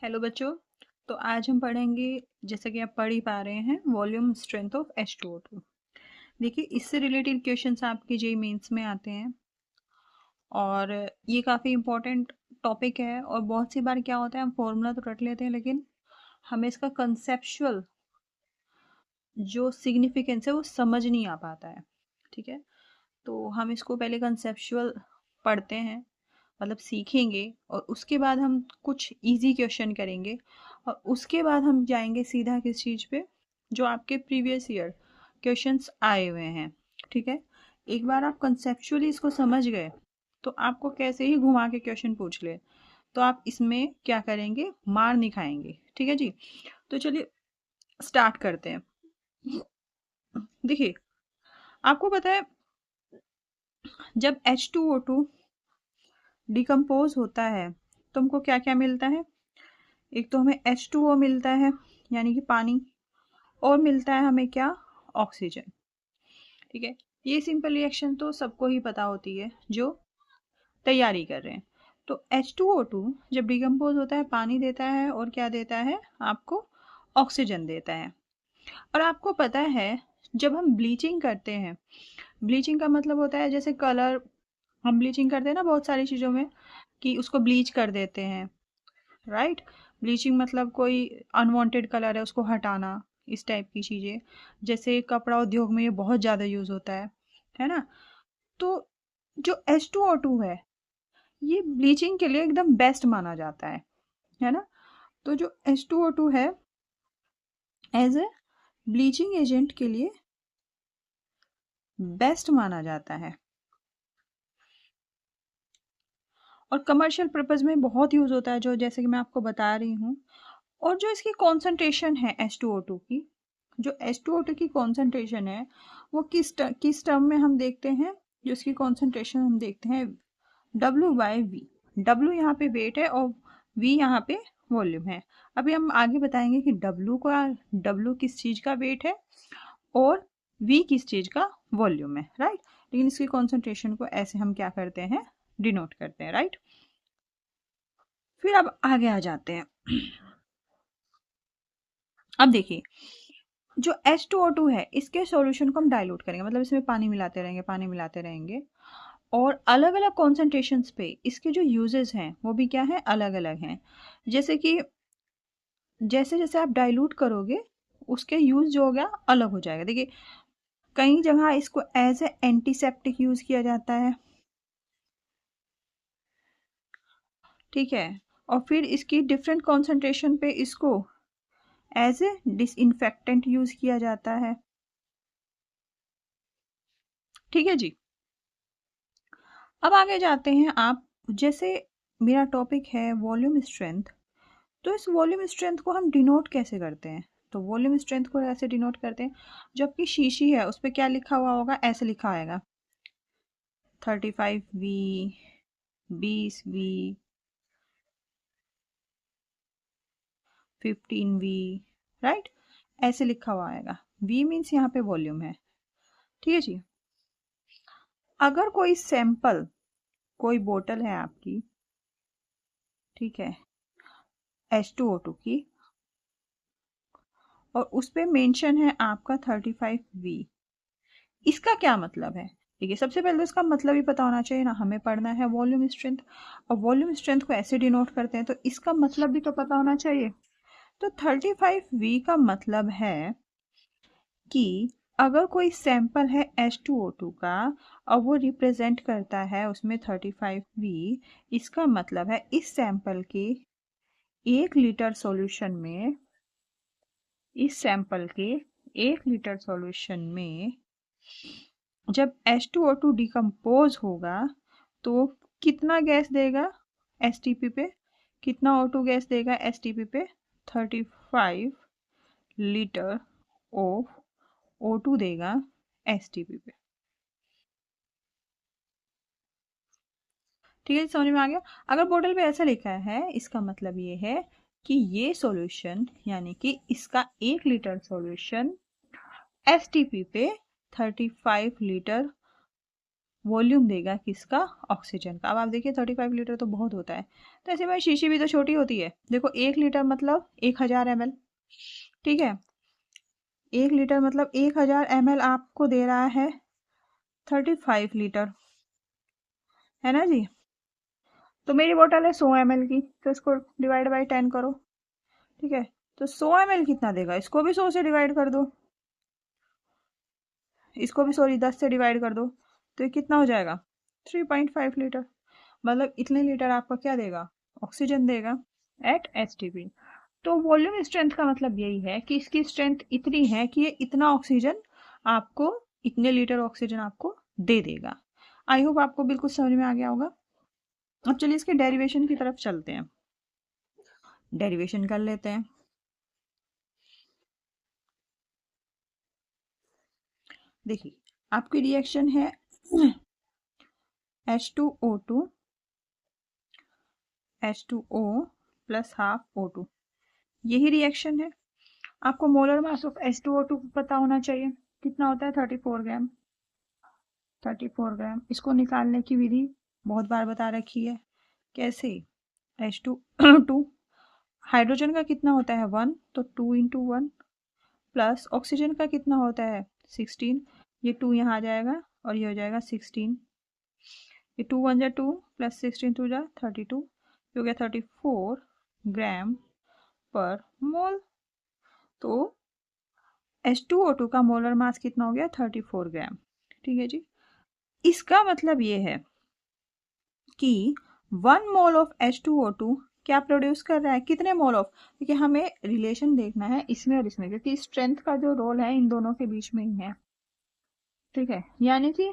Hello बच्चों। तो आज हम पढ़ेंगे, जैसा कि आप पढ़ ही पा रहे हैं, वॉल्यूम स्ट्रेंथ ऑफ H2O2। देखिए, इससे रिलेटेड क्वेश्चंस आपके जेईई मेंस में आते हैं और ये काफ़ी इम्पोर्टेंट टॉपिक है। और बहुत सी बार क्या होता है, हम फॉर्मूला तो रट लेते हैं लेकिन हमें इसका कंसेप्चुअल जो सिग्निफिकेंस है वो समझ नहीं आ पाता है। ठीक है, तो हम इसको पहले कंसेप्चुअल पढ़ते हैं, मतलब सीखेंगे, और उसके बाद हम कुछ इजी क्वेश्चन करेंगे और उसके बाद हम जाएंगे सीधा किस चीज़ पे, जो आपके प्रीवियस ईयर क्वेश्चंस आए हुए हैं। ठीक है, एक बार आप कंसेप्चुअली इसको समझ गए तो आपको कैसे ही घुमा के क्वेश्चन पूछ ले तो आप इसमें क्या करेंगे, मार नहीं खाएंगे। ठीक है जी, तो चलिए स्टार्ट करते हैं। देखिए, आपको पता है जब H2O2 डिकम्पोज होता है तो हमको क्या क्या मिलता है। एक तो हमें H2O मिलता है यानी कि पानी, और मिलता है हमें क्या, ऑक्सीजन। ठीक है, ये सिंपल रिएक्शन तो सबको ही पता होती है जो तैयारी कर रहे हैं। तो H2O2 जब डिकम्पोज होता है पानी देता है और क्या देता है आपको, ऑक्सीजन देता है। और आपको पता है जब हम ब्लीचिंग करते हैं, ब्लीचिंग का मतलब होता है जैसे कलर, हम ब्लीचिंग करते हैं ना बहुत सारी चीज़ों में कि उसको ब्लीच कर देते हैं, राइट। ब्लीचिंग मतलब कोई अनवांटेड कलर है उसको हटाना, इस टाइप की चीज़ें। जैसे कपड़ा उद्योग में ये बहुत ज़्यादा यूज़ होता है ना। तो जो H2O2 है ये ब्लीचिंग के लिए एकदम बेस्ट माना जाता है ना। तो जो H2O2 है एज ए ब्लीचिंग एजेंट के लिए बेस्ट माना जाता है और कमर्शियल पर्पज़ में बहुत यूज़ होता है, जो जैसे कि मैं आपको बता रही हूँ। और जो इसकी कॉन्सेंट्रेशन है H2O2 की, जो H2O2 की कॉन्सेंट्रेशन है वो किस टर्म में हम देखते हैं, जो इसकी कॉन्सेंट्रेशन हम देखते हैं W/V। W यहाँ पे वेट है और V यहाँ पे वॉल्यूम है। अभी हम आगे बताएंगे कि W किस चीज़ का वेट है और V किस चीज़ का वॉल्यूम है, राइट। लेकिन इसकी कॉन्सेंट्रेशन को ऐसे हम क्या करते हैं, डिनोट करते हैं, राइट। फिर अब आगे आ जाते हैं। अब देखिए, जो H2O2 है इसके सॉल्यूशन को हम डाइल्यूट करेंगे, मतलब इसमें पानी मिलाते रहेंगे, पानी मिलाते रहेंगे। और अलग अलग कॉन्सेंट्रेशंस पे इसके जो यूजेस हैं वो भी क्या है, अलग अलग हैं। जैसे कि जैसे जैसे आप डाइल्यूट करोगे उसके यूज जो हो गया अलग हो जाएगा। देखिए, कई जगह इसको एज ए एंटीसेप्टिक यूज किया जाता है, ठीक है। और फिर इसकी डिफरेंट कॉन्सेंट्रेशन पे इसको एज ए डिसइंफेक्टेंट यूज किया जाता है, ठीक है जी। अब आगे जाते हैं आप, जैसे मेरा टॉपिक है वॉल्यूम स्ट्रेंथ, तो इस वॉल्यूम स्ट्रेंथ को हम डिनोट कैसे करते हैं। तो वॉल्यूम स्ट्रेंथ को ऐसे डिनोट करते हैं, जबकि शीशी है उस पर क्या लिखा हुआ होगा, ऐसे लिखा आएगा 35V, 20V, 15V, राइट, ऐसे लिखा हुआ आएगा। V मीन्स यहाँ पे वॉल्यूम है, ठीक है जी। अगर कोई सैंपल, कोई बोतल है आपकी, ठीक है, H2O2 की, और उस पे मेंशन है आपका 35V, इसका क्या मतलब है। देखिए, सबसे पहले तो इसका मतलब ही पता होना चाहिए ना, हमें पढ़ना है वॉल्यूम स्ट्रेंथ, और वॉल्यूम स्ट्रेंथ को ऐसे डिनोट करते हैं तो इसका मतलब भी तो पता होना चाहिए। तो 35V का मतलब है कि अगर कोई सैंपल है H2O2 का और वो रिप्रेजेंट करता है उसमें 35V, इसका मतलब है इस सैंपल के 1 लीटर सॉल्यूशन में, इस सैंपल के 1 लीटर सॉल्यूशन में जब H2O2 डिकम्पोज होगा तो कितना गैस देगा एसटीपी पे, कितना O2 गैस देगा एसटीपी पे, 35 लीटर ऑफ O2 देगा एसटीपी पे। ठीक है, समझ में आ गया। अगर बोतल पे ऐसा लिखा है इसका मतलब ये है कि ये सॉल्यूशन यानी कि इसका 1 लीटर सॉल्यूशन एसटीपी पे 35 लीटर वॉल्यूम देगा किसका, ऑक्सीजन का। अब आप देखिए 35 लीटर तो बहुत होता है, तो ऐसे में शीशी भी तो छोटी होती है। देखो 1 लीटर मतलब 1000 ml, ठीक है, 1 लीटर मतलब 1000 ml आपको दे रहा है 35 लीटर, है ना जी। तो मेरी बोतल है 100 ml की, तो इसको डिवाइड बाई 10 करो, ठीक है। तो 100 ml कितना देगा, इसको भी 100 से डिवाइड कर दो, इसको भी सॉरी 10 से डिवाइड कर दो, तो ये कितना हो जाएगा 3.5 लीटर। मतलब इतने लीटर आपका क्या देगा, ऑक्सीजन देगा एट एसटीपी। तो वॉल्यूम स्ट्रेंथ का मतलब यही है कि इसकी स्ट्रेंथ इतनी है कि ये इतना ऑक्सीजन आपको, इतने लीटर ऑक्सीजन आपको दे देगा। आई होप आपको बिल्कुल समझ में आ गया होगा। अब चलिए इसके डेरिवेशन की तरफ चलते हैं, डेरिवेशन कर लेते हैं। देखिए आपकी रिएक्शन है H2O2 H2O plus half O2, यही रिएक्शन है। आपको मोलर मास ऑफ H2O2 पता होना चाहिए, कितना होता है 34 ग्राम, 34 ग्राम। इसको निकालने की विधि बहुत बार बता रखी है, कैसे, H2 हाइड्रोजन का कितना होता है 1, तो 2 इंटू 1 प्लस ऑक्सीजन का कितना होता है 16, ये 2 यहाँ आ जाएगा और ये हो जाएगा 16, ये 2 1 जा 2 प्लस 16 2 जा 32, ये हो गया 34 ग्राम पर मोल। तो H2O2 का मोलर मास कितना हो गया 34 ग्राम, ठीक है जी। इसका मतलब ये है कि 1 मोल ऑफ H2O2 क्या प्रोड्यूस कर रहा है, कितने मोल ऑफ, क्योंकि हमें रिलेशन देखना है इसमें और इसमें, क्योंकि स्ट्रेंथ का जो रोल है इन दोनों के बीच में ही है, ठीक है। यानी कि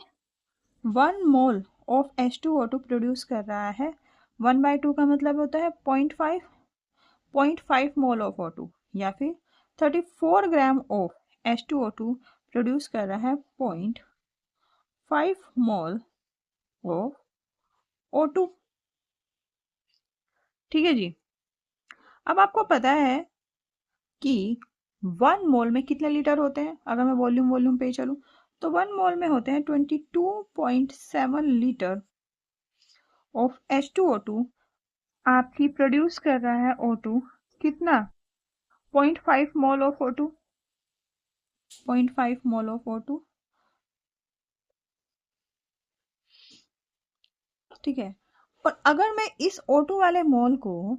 1 मोल ऑफ H2O2 प्रोड्यूस कर रहा है 1/2 का मतलब होता है 0.5 मोल ऑफ O2, या फिर 34 ग्राम ऑफ H2O2 प्रोड्यूस कर रहा है 0.5 मोल ऑफ O2, ठीक है जी। अब आपको पता है कि 1 मोल में कितने लीटर होते हैं, अगर मैं वॉल्यूम वॉल्यूम पे चलूं तो 1 मोल में होते हैं 22.7 लीटर ऑफ H2O2, आपकी प्रोड्यूस कर रहा है O2 कितना 0.5 mole of O2, 0.5 mole of O2, ठीक है। और अगर मैं इस O2 वाले मोल को,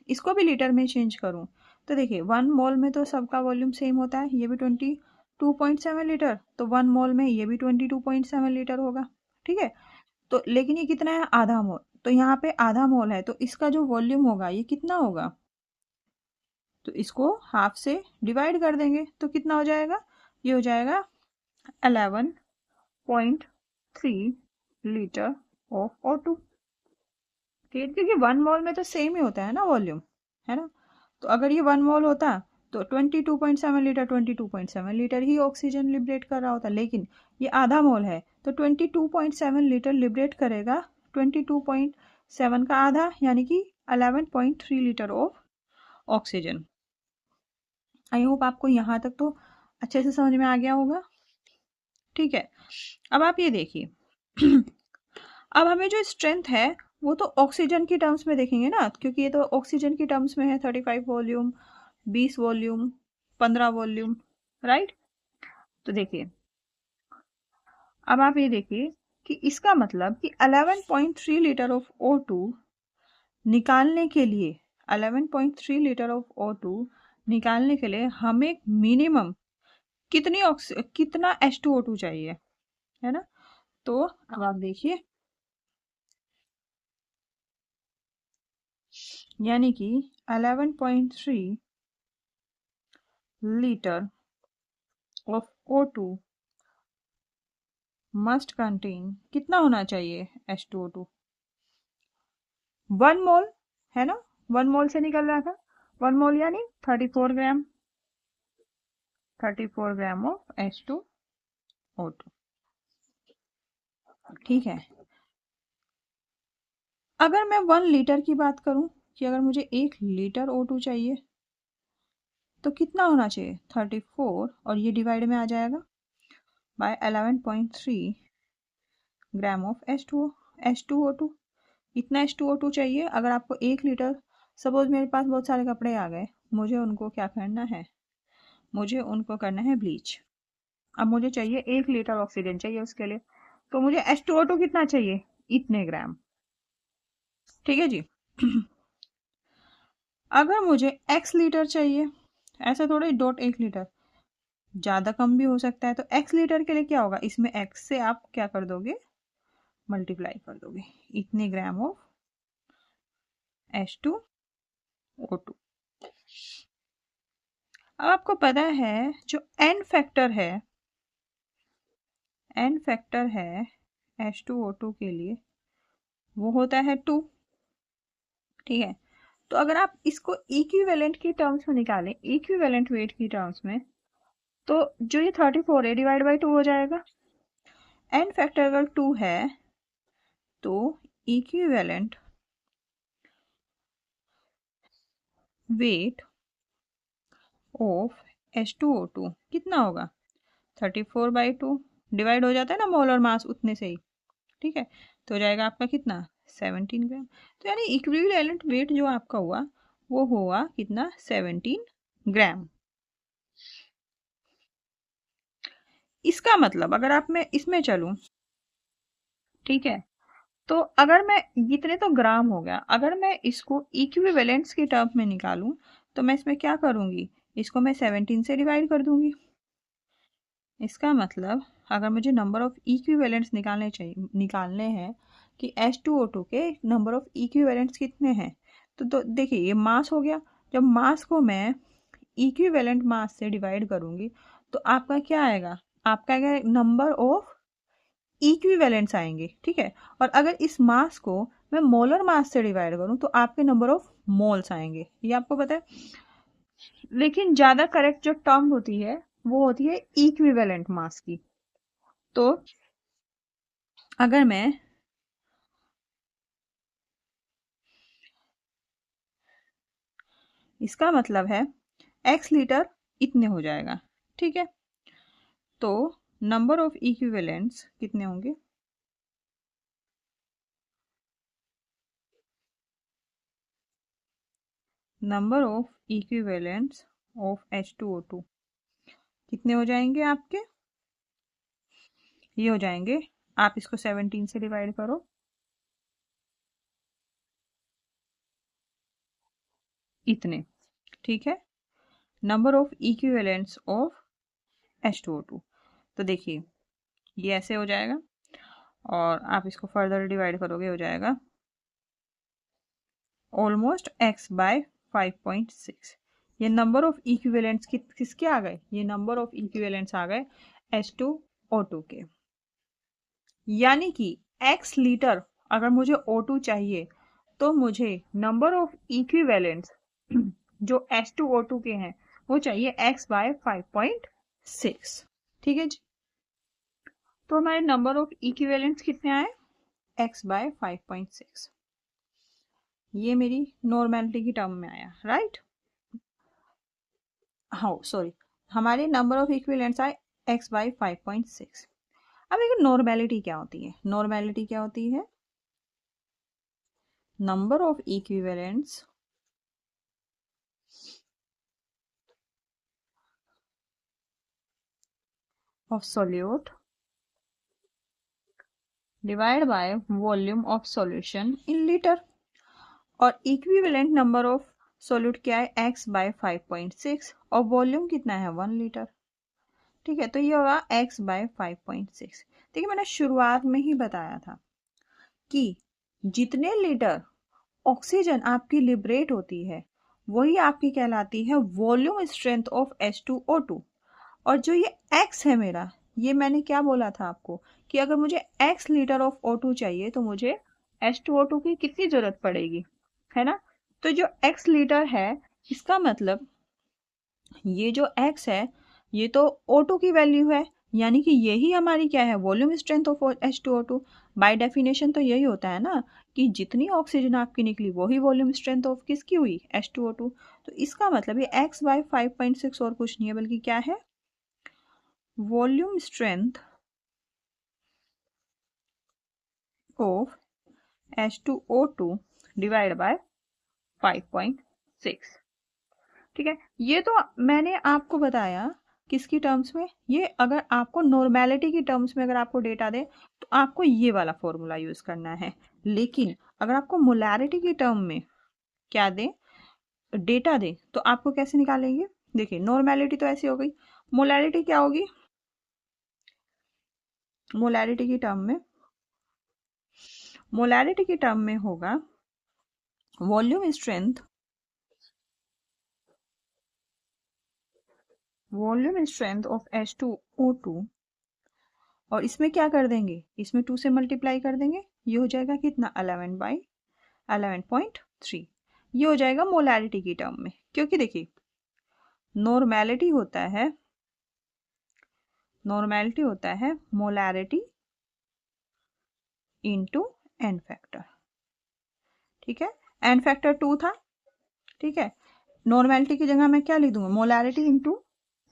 इसको भी लीटर में चेंज करूं, तो देखिए 1 मोल में तो सबका वॉल्यूम सेम होता है, ये भी 22.7 लीटर, तो 1 मोल में ये भी 22.7 लीटर होगा, ठीक है। तो लेकिन ये कितना है, आधा मोल, तो यहाँ पे आधा मोल है, तो इसका जो वॉल्यूम होगा ये कितना होगा, तो इसको हाफ से डिवाइड कर देंगे, तो कितना हो जाएगा, ये हो जाएगा 11.3 लीटर ऑफ O2, ठीक है, क्योंकि 1 मोल में तो सेम ही होता है ना वॉल्यूम, है ना। तो अगर ये 1 मोल होता तो 22.7 लीटर 22.7 लीटर ही ऑक्सीजन लिबरेट कर रहा होता, लेकिन ये आधा मोल है तो 22.7 लीटर लिबरेट करेगा, 22.7 का आधा यानी कि 11.3 litre of oxygen. I hope आपको यहाँ तक तो अच्छे से समझ में आ गया होगा, ठीक है। अब आप ये देखिए अब हमें जो स्ट्रेंथ है वो तो ऑक्सीजन की टर्म्स में देखेंगे ना, क्योंकि ये तो ऑक्सीजन की टर्म्स में है, 35 वॉल्यूम, 20 वॉल्यूम, 15 वॉल्यूम, राइट। तो देखिए अब आप ये देखिए कि इसका मतलब कि 11.3 लीटर ऑफ O2 निकालने के लिए, 11.3 लीटर ऑफ O2 निकालने के लिए हमें मिनिमम कितना H2O2 चाहिए, है ना। तो अब आप देखिए, यानी कि 11.3 litre of O2 must contain, कितना होना चाहिए H2O2, 1 मोल, है ना, 1 मोल से निकल रहा था, 1 मोल यानी 34 ग्राम, 34 ग्राम ऑफ H2O2, ठीक है। अगर मैं 1 लीटर की बात करूं कि अगर मुझे 1 लीटर O2 चाहिए तो कितना होना चाहिए 34, और ये डिवाइड में आ जाएगा बाय 11.3 ग्राम ऑफ H2O2। इतना H2O2 चाहिए। अगर आपको 1 लीटर, सपोज मेरे पास बहुत सारे कपड़े आ गए, मुझे उनको क्या करना है, मुझे उनको करना है ब्लीच। अब मुझे चाहिए 1 लीटर ऑक्सीजन चाहिए उसके लिए, तो मुझे H2O2 कितना चाहिए, इतने ग्राम। ठीक है जी। अगर मुझे x लीटर चाहिए, ऐसा थोड़ा डॉट 1 लीटर, ज़्यादा कम भी हो सकता है, तो x लीटर के लिए क्या होगा, इसमें x से आप क्या कर दोगे, मल्टीप्लाई कर दोगे, इतने ग्राम ऑफ H2O2। अब आपको पता है जो एन फैक्टर है H2O2 के लिए, वो होता है 2। ठीक है, तो अगर आप इसको इक्विवेलेंट की टर्म्स में निकालें, इक्विवेलेंट वेट की टर्म्स में, तो जो ये 34 है डिवाइड बाई 2 हो जाएगा। एन फैक्टर अगर 2 है तो इक्विवेलेंट वेट ऑफ H2O2 कितना होगा, 34/2 डिवाइड हो जाता है ना मोलर मास उतने से ही। ठीक है, तो हो जाएगा आपका कितना, 17 ग्राम। तो यानी इक्विवेलेंट वेट जो आपका हुआ वो हुआ कितना, 17 ग्राम। इसका मतलब अगर आप मैं इसमें चलूं, ठीक है, तो अगर मैं, इतने तो ग्राम हो गया, अगर मैं इसको इक्विवेलेंट्स की टर्म में निकालूं, तो मैं इसमें क्या करूंगी, इसको मैं 17 से डिवाइड कर दूंगी। इसका मतलब अगर मुझे नंबर ऑफ इक्विवेलेंट्स निकालने हैं कि H2O2 के नंबर ऑफ इक्विवेलेंट्स कितने हैं, तो देखिए ये मास हो गया। जब मास को मैं इक्विवेलेंट मास से डिवाइड करूंगी तो आपका क्या आएगा, आपका आएगा नंबर ऑफ इक्विवेलेंट्स आएंगे। ठीक है, और अगर इस मास को मैं मोलर मास से डिवाइड करूं तो आपके नंबर ऑफ मोल्स आएंगे, ये आपको पता है। लेकिन ज्यादा करेक्ट जो टर्म होती है वो होती है इक्विवेलेंट मास की। तो अगर मैं इसका मतलब है x लीटर इतने हो जाएगा। ठीक है, तो नंबर ऑफ इक्विवेलेंट्स कितने होंगे, number of equivalents of H2O2 कितने हो जाएंगे आपके, ये हो जाएंगे, आप इसको 17 से डिवाइड करो, इतने। ठीक है, number of equivalents of H2O2। तो देखिए ये ऐसे हो जाएगा, और आप इसको फर्दर डिवाइड करोगे, हो जाएगा ऑलमोस्ट x बाय 5.6। ये नंबर ऑफ इक्विवेलेंट्स किसके आ गए, ये नंबर ऑफ इक्विवेलेंट्स आ गए H2O2 के। यानी कि x लीटर अगर मुझे O2 चाहिए तो मुझे नंबर ऑफ इक्विवेलेंट्स जो H2O2 के हैं वो चाहिए x बाय 5.6। ठीक है जी, तो हमारे नंबर ऑफ इक्विवेलेंट्स कितने आए, x बाय 5.6। ये मेरी नॉर्मेलिटी की टर्म में आया, राइट। हाँ सॉरी, हमारे नंबर ऑफ इक्विवेलेंट्स आए x बाय 5.6। अब देखिए नॉर्मेलिटी क्या होती है, नॉर्मेलिटी क्या होती है, number of equivalents of solute divide by volume of solution in litre. और इक्विवेलेंट नंबर ऑफ सोल्यूट क्या है, x बाय 5.6, और वॉल्यूम कितना है 1 लीटर। ठीक है, तो ये होगा x बाय 5.6। देखिए मैंने शुरुआत में ही बताया था कि जितने लीटर ऑक्सीजन आपकी लिबरेट होती है वही आपकी कहलाती है वॉल्यूम स्ट्रेंथ ऑफ H2O2। और जो ये x है मेरा, ये मैंने क्या बोला था आपको कि अगर मुझे x लीटर ऑफ O2 चाहिए तो मुझे H2O2 की कितनी जरूरत पड़ेगी, है ना। तो जो x लीटर है, इसका मतलब ये जो x है ये तो O2 की वैल्यू है, यानी कि यही हमारी क्या है, volume strength of H2O2। By definition तो यही होता है ना कि जितनी ऑक्सीजन आपकी निकली वही वॉल्यूम स्ट्रेंथ ऑफ किसकी हुई, H2O2। तो इसका मतलब ये x बाय 5.6 और कुछ नहीं है बल्कि क्या है, volume strength of H2O2 divide by 5.6। ठीक है, ये तो मैंने आपको बताया किसकी टर्म्स में, ये अगर आपको नॉर्मेलिटी की टर्म्स में अगर आपको डेटा दे तो आपको ये वाला फॉर्मूला यूज करना है। लेकिन अगर आपको मोलैरिटी की टर्म में क्या दे, डेटा दे, तो आपको कैसे निकालेंगे? देखिए नॉर्मेलिटी तो ऐसी हो गई, मोलैरिटी क्या होगी? मोलैरिटी की टर्म में, मोलैरिटी की टर्म में होगा volume strength, volume strength of H2O2, और इसमें क्या कर देंगे, इसमें 2 से मल्टीप्लाई कर देंगे, ये हो जाएगा कितना 11/11.3। ये हो जाएगा मोलैरिटी की टर्म में, क्योंकि देखिए नॉर्मेलिटी होता है, नॉर्मेलिटी होता है मोलैरिटी इंटू एन फैक्टर। ठीक है, एन फैक्टर 2 था। ठीक है, नॉर्मेलिटी की जगह मैं क्या लिख दूंगा, मोलैरिटी इंटू,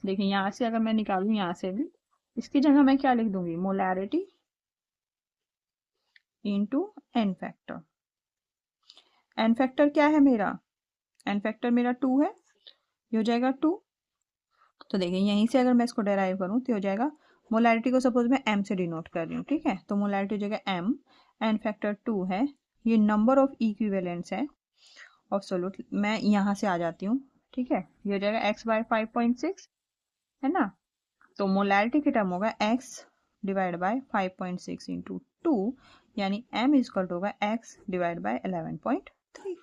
देखिए यहां से अगर मैं निकालू यहां से भी, इसकी जगह मैं क्या लिख दूंगी, molarity into n factor. N factor क्या है मेरा, एन फैक्टर मेरा 2 है, ये हो जाएगा 2। तो देखिए यहीं से अगर मैं इसको डेराइव करूं तो हो जाएगा, मोलैरिटी को सपोज मैं m से डिनोट कर रही हूँ। ठीक है, तो मोलैरिटी हो जाएगा m, एन फैक्टर 2 है, ये नंबर ऑफ इक्विवेलेंट्स है ऑफ सोल्यूट, मैं यहाँ से आ जाती हूँ। ठीक है, ये हो जाएगा x/5.6, है ना। तो मोलैरिटी की टर्म होगा x डिवाइड बाय 5.6 इंटू 2, यानी m इक्वल होगा x डिवाइड बाय 11.3।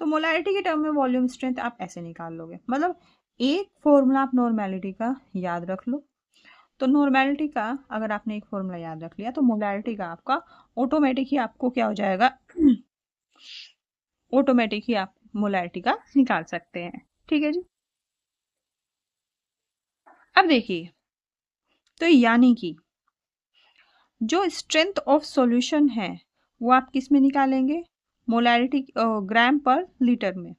तो मोलैरिटी की टर्म में वॉल्यूम स्ट्रेंथ आप ऐसे निकाल लोगे, मतलब एक फॉर्मूला आप नॉर्मेलिटी का याद रख लो। तो नॉर्मेलिटी का अगर आपने एक फॉर्मूला याद रख लिया तो मोलैरिटी का आपका ऑटोमेटिक ही आपको क्या हो जाएगा, ऑटोमेटिक ही आप मोलैरिटी का निकाल सकते हैं। ठीक है जी, अब देखिए, तो यानी कि जो स्ट्रेंथ ऑफ सॉल्यूशन है वो आप किस में निकालेंगे, मोलैरिटी ग्राम पर लीटर में।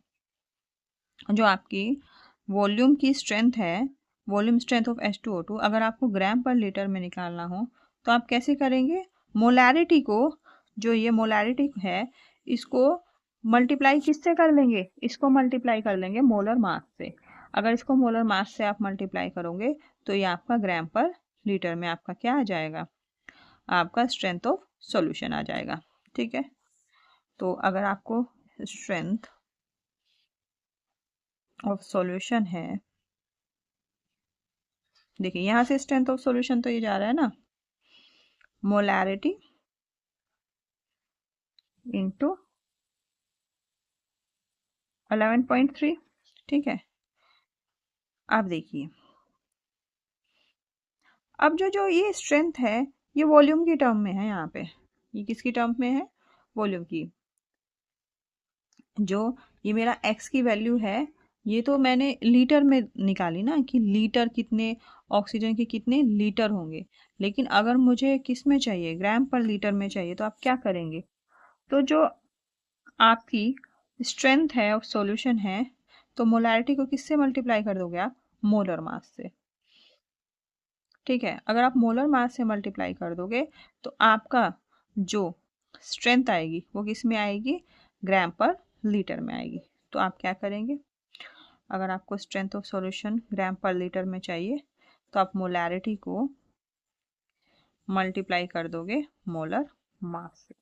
जो आपकी वॉल्यूम की स्ट्रेंथ है, वॉल्यूम स्ट्रेंथ ऑफ H2O2, अगर आपको ग्राम पर लीटर में निकालना हो तो आप कैसे करेंगे, मोलैरिटी को, जो ये मोलैरिटी है इसको मल्टीप्लाई किससे कर लेंगे, इसको मल्टीप्लाई कर लेंगे मोलर मास से। अगर इसको मोलर मास से आप मल्टीप्लाई करोगे तो ये आपका ग्राम पर लीटर में आपका क्या आ जाएगा, आपका स्ट्रेंथ ऑफ सॉल्यूशन आ जाएगा। ठीक है, तो अगर आपको स्ट्रेंथ ऑफ सॉल्यूशन है, देखिए यहां से स्ट्रेंथ ऑफ सॉल्यूशन तो ये जा रहा है ना, मोलैरिटी इंटू 11.3। ठीक है, अब देखिए, अब जो जो ये स्ट्रेंथ है ये वॉल्यूम की टर्म में है, यहाँ पे ये किसकी टर्म में है, वॉल्यूम की। जो ये मेरा x की वैल्यू है ये तो मैंने लीटर में निकाली ना, कि लीटर कितने ऑक्सीजन के कितने लीटर होंगे। लेकिन अगर मुझे किस में चाहिए, ग्राम पर लीटर में चाहिए, तो आप क्या करेंगे, तो जो आपकी स्ट्रेंथ है ऑफ सॉल्यूशन है, तो मोलैरिटी को किससे मल्टीप्लाई कर दोगे आप, मोलर मास से। ठीक है, अगर आप मोलर मास से मल्टीप्लाई कर दोगे तो आपका जो स्ट्रेंथ आएगी वो किस में आएगी, ग्राम पर लीटर में आएगी। तो आप क्या करेंगे, अगर आपको स्ट्रेंथ ऑफ सॉल्यूशन ग्राम पर लीटर में चाहिए तो आप मोलैरिटी को मल्टीप्लाई कर दोगे मोलर मास से।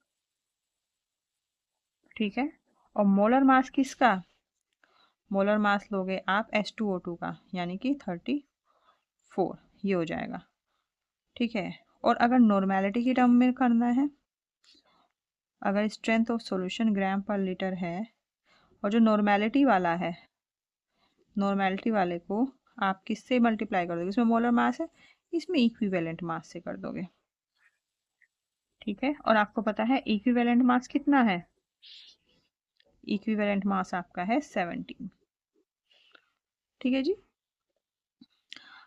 ठीक है, और मोलर मास किसका, मोलर मास लोगे आप H2O2 का, यानी कि 34, ये हो जाएगा। ठीक है, और अगर नॉर्मेलिटी की टर्म में करना है, अगर स्ट्रेंथ ऑफ सॉल्यूशन ग्राम पर लीटर है और जो नॉर्मेलिटी वाला है, नॉर्मेलिटी वाले को आप किससे मल्टीप्लाई कर दोगे, इसमें मोलर मास है, इसमें इक्विवेलेंट मास से कर दोगे। ठीक है, और आपको पता है इक्विवेलेंट मास कितना है, इक्विवेलेंट मास आपका है 17। ठीक है जी,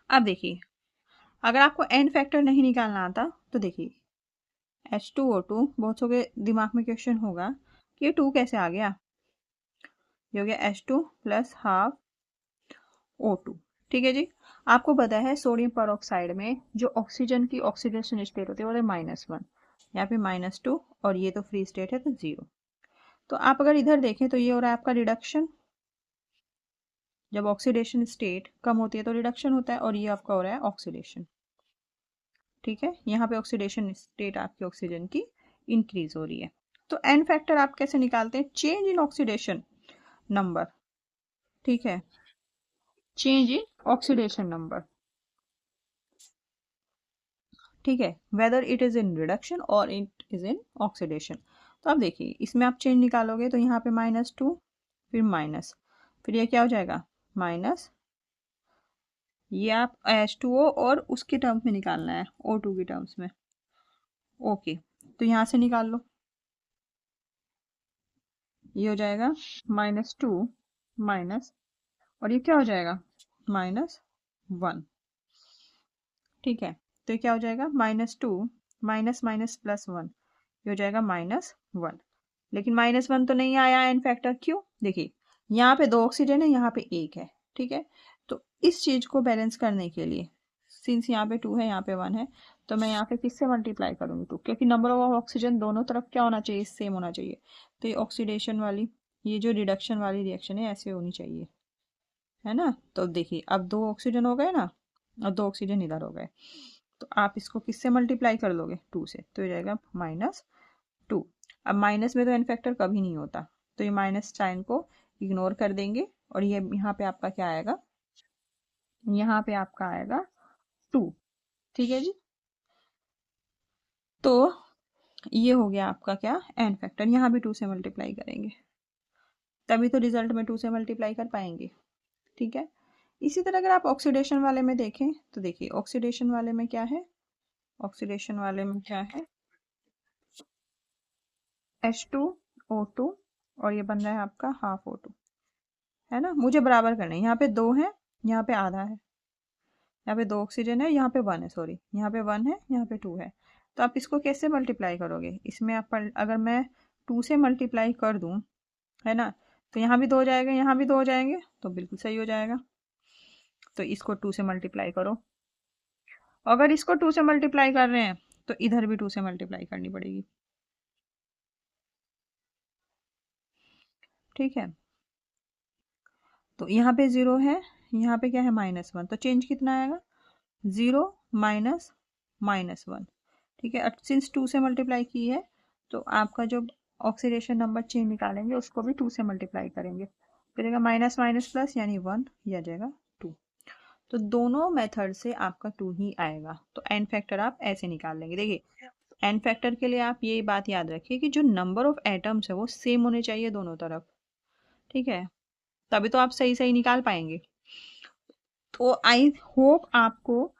अब देखिए, अगर आपको एन फैक्टर नहीं निकालना आता तो देखिए H2O2, बहुत सौ के दिमाग में क्वेश्चन होगा कि ये 2 कैसे आ गया, ये हो गया H2 प्लस हाफ O2। ठीक है जी, आपको पता है सोडियम पर ऑक्साइड में जो ऑक्सीजन की ऑक्सीडेशन स्टेट होती है वो है -1, यहाँ पे -2 और ये तो फ्री स्टेट है तो 0। तो आप अगर इधर देखें तो ये हो रहा है आपका रिडक्शन। जब ऑक्सीडेशन स्टेट कम होती है तो रिडक्शन होता है, और ये आपका हो रहा है ऑक्सीडेशन। ठीक है, यहाँ पे ऑक्सीडेशन स्टेट आपकी ऑक्सीजन की इंक्रीज हो रही है। तो एन फैक्टर आप कैसे निकालते हैं? Change in oxidation number. ठीक है, चेंज इन ऑक्सीडेशन नंबर। ठीक है, whether it is in reduction और इट इज इन ऑक्सीडेशन। तो अब देखिए इसमें आप चेंज निकालोगे तो यहाँ पे -2, फिर माइनस, फिर ये क्या हो जाएगा माइनस, ये आप H2O और उसके टर्म्स में निकालना है, O2 के टर्म्स में। ओके, तो यहाँ से निकाल लो, ये हो जाएगा -2 माइनस, और ये क्या हो जाएगा -1। ठीक है, तो ये क्या हो जाएगा -2 माइनस माइनस +1, ये हो जाएगा -1। लेकिन -1 तो नहीं आया एन फैक्टर, क्यों? देखिए यहाँ पे 2 ऑक्सीजन है, यहाँ पे 1 है। ठीक है, तो इस चीज को बैलेंस करने के लिए, सिंस यहाँ पे 2 है यहाँ पे 1 है, तो मैं यहाँ पे किससे मल्टीप्लाई करूंगी 2, क्योंकि नंबर ऑफ ऑक्सीजन दोनों तरफ क्या होना चाहिए, सेम होना चाहिए। तो ये ऑक्सीडेशन वाली, ये जो रिडक्शन वाली रिएक्शन है ऐसे होनी चाहिए, है ना। तो देखिए अब 2 ऑक्सीजन हो गए ना, और 2 ऑक्सीजन इधर हो गए, तो आप इसको किससे मल्टीप्लाई कर लोगे 2 से, तो ये जाएगा -2। अब माइनस में तो एन फैक्टर कभी नहीं होता, तो ये माइनस साइन को इग्नोर कर देंगे, और ये यहाँ पे आपका क्या आएगा, यहाँ पे आपका आएगा 2। ठीक है जी, तो ये हो गया आपका क्या, एन फैक्टर। यहाँ भी 2 से मल्टीप्लाई करेंगे, तभी तो रिजल्ट में 2 से मल्टीप्लाई कर पाएंगे। ठीक है, इसी तरह अगर आप ऑक्सीडेशन वाले में देखें तो देखिए ऑक्सीडेशन वाले में क्या है, ऑक्सीडेशन वाले में क्या है, H2O2, और ये बन रहा है आपका हाफ O2, है ना। मुझे बराबर करना है, यहाँ पे 2 है, यहाँ पे आधा है, यहाँ पे 2 ऑक्सीजन है, यहाँ पे 1 है, सॉरी यहाँ पे 1 है, यहाँ पे 2 है। तो आप इसको कैसे मल्टीप्लाई करोगे, इसमें आप अगर मैं 2 से मल्टीप्लाई कर दूं, है ना, तो यहाँ भी 2 हो जाएगा, यहाँ भी 2 हो जाएंगे, तो बिल्कुल सही हो जाएगा। तो इसको 2 से मल्टीप्लाई करो, अगर इसको 2 से मल्टीप्लाई कर रहे हैं तो इधर भी 2 से मल्टीप्लाई करनी पड़ेगी। ठीक है, तो यहाँ पे 0 है, यहाँ पे क्या है -1, तो चेंज कितना आएगा 0 माइनस -1। ठीक है, सिंस 2 से मल्टीप्लाई की है तो आपका जो ऑक्सीडेशन नंबर चेंज निकालेंगे उसको भी 2 से मल्टीप्लाई करेंगे, तो जाएगा माइनस माइनस प्लस यानी 1, या जाएगा 2। तो दोनों मेथड से आपका 2 ही आएगा। तो एन फैक्टर आप ऐसे निकाल लेंगे। देखिए एन फैक्टर के लिए आप ये बात याद रखिए कि जो नंबर ऑफ एटम्स है वो सेम होने चाहिए दोनों तरफ। ठीक है, तभी तो आप सही सही निकाल पाएंगे। तो आई होप आपको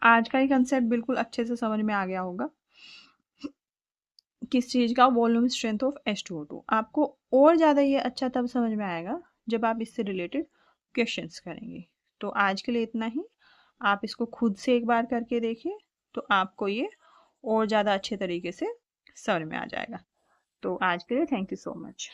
आज का ही कंसेप्ट बिल्कुल अच्छे से समझ में आ गया होगा। किस चीज़ का, वॉल्यूम स्ट्रेंथ ऑफ H2O2। आपको और ज़्यादा ये अच्छा तब समझ में आएगा जब आप इससे रिलेटेड क्वेश्चंस करेंगे। तो आज के लिए इतना ही, आप इसको खुद से एक बार करके देखिए तो आपको ये और ज़्यादा अच्छे तरीके से समझ में आ जाएगा। तो आज के लिए थैंक यू सो मच।